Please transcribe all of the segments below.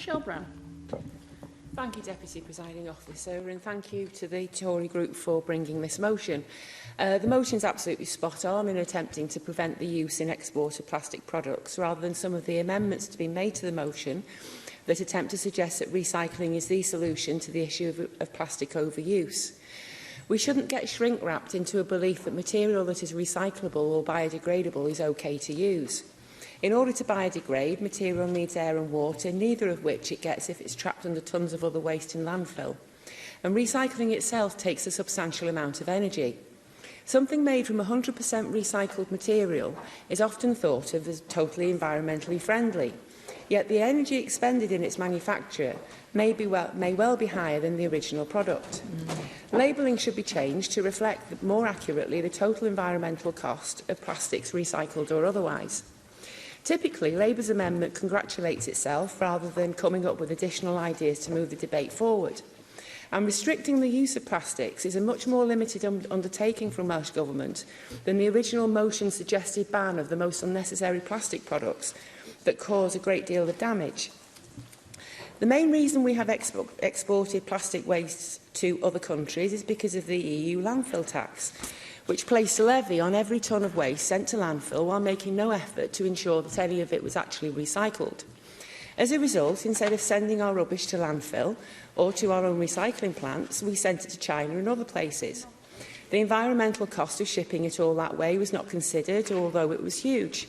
Michelle Brown. Thank you, Deputy Presiding Officer, and thank you to the Tory group for bringing this motion. The motion is absolutely spot on in attempting to prevent the use in export of plastic products, rather than some of the amendments to be made to the motion that attempt to suggest that recycling is the solution to the issue of plastic overuse. We shouldn't get shrink-wrapped into a belief that material that is recyclable or biodegradable is okay to use. In order to biodegrade, material needs air and water, neither of which it gets if it's trapped under tons of other waste in landfill. And recycling itself takes a substantial amount of energy. Something made from 100% recycled material is often thought of as totally environmentally friendly, yet the energy expended in its manufacture may well be higher than the original product. Labelling should be changed to reflect more accurately the total environmental cost of plastics recycled or otherwise. Typically, Labour's amendment congratulates itself rather than coming up with additional ideas to move the debate forward. And restricting the use of plastics is a much more limited undertaking from Welsh Government than the original motion suggested ban of the most unnecessary plastic products that cause a great deal of damage. The main reason we have exported plastic waste to other countries is because of the EU landfill tax, which placed a levy on every tonne of waste sent to landfill while making no effort to ensure that any of it was actually recycled. As a result, instead of sending our rubbish to landfill or to our own recycling plants, we sent it to China and other places. The environmental cost of shipping it all that way was not considered, although it was huge.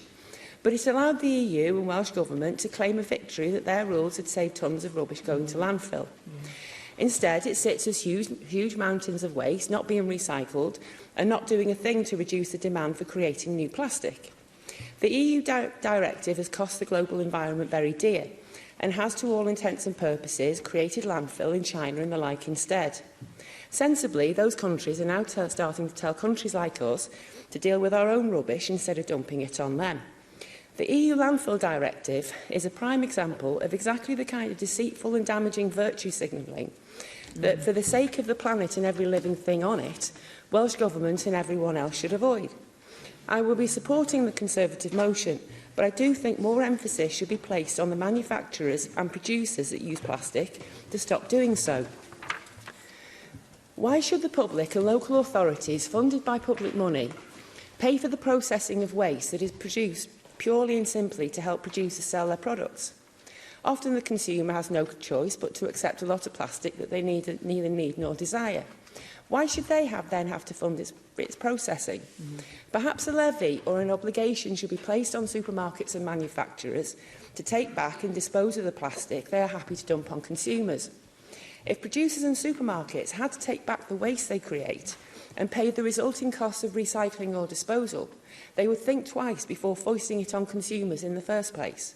But it allowed the EU and Welsh Government to claim a victory that their rules had saved tonnes of rubbish going to landfill. Instead, it sits as huge mountains of waste not being recycled and not doing a thing to reduce the demand for creating new plastic. The EU directive has cost the global environment very dear and has, to all intents and purposes, created landfill in China and the like instead. Sensibly, those countries are now starting to tell countries like us to deal with our own rubbish instead of dumping it on them. The EU Landfill Directive is a prime example of exactly the kind of deceitful and damaging virtue signalling that, for the sake of the planet and every living thing on it, Welsh Government and everyone else should avoid. I will be supporting the Conservative motion, but I do think more emphasis should be placed on the manufacturers and producers that use plastic to stop doing so. Why should the public and local authorities, funded by public money, pay for the processing of waste that is produced purely and simply to help producers sell their products? Often the consumer has no choice but to accept a lot of plastic that they neither need nor desire. Why should they then have to fund its processing? Perhaps a levy or an obligation should be placed on supermarkets and manufacturers to take back and dispose of the plastic they are happy to dump on consumers. If producers and supermarkets had to take back the waste they create and pay the resulting costs of recycling or disposal, they would think twice before foisting it on consumers in the first place.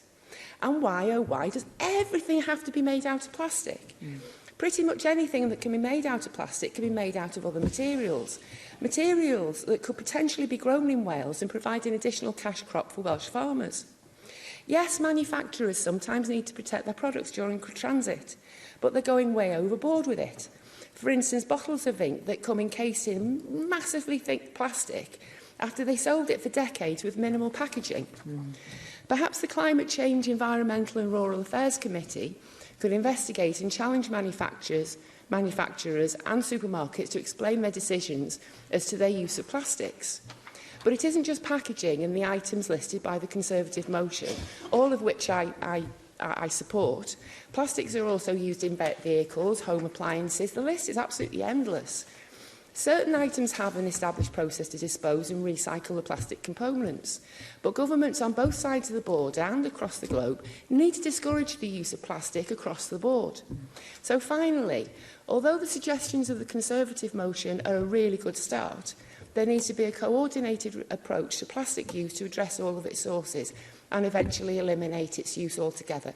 And why, oh why, does everything have to be made out of plastic? Pretty much anything that can be made out of plastic can be made out of other materials. Materials that could potentially be grown in Wales and provide an additional cash crop for Welsh farmers. Yes, manufacturers sometimes need to protect their products during transit, but they're going way overboard with it. For instance, bottles of ink that come encased in massively thick plastic after they sold it for decades with minimal packaging. Perhaps the Climate Change, Environmental and Rural Affairs Committee could investigate and challenge manufacturers and supermarkets to explain their decisions as to their use of plastics. But it isn't just packaging and the items listed by the Conservative motion, all of which I support. Plastics are also used in vehicles, home appliances. The list is absolutely endless. Certain items have an established process to dispose and recycle the plastic components, but governments on both sides of the border and across the globe need to discourage the use of plastic across the board. So finally, although the suggestions of the Conservative motion are a really good start, there needs to be a coordinated approach to plastic use to address all of its sources and eventually eliminate its use altogether.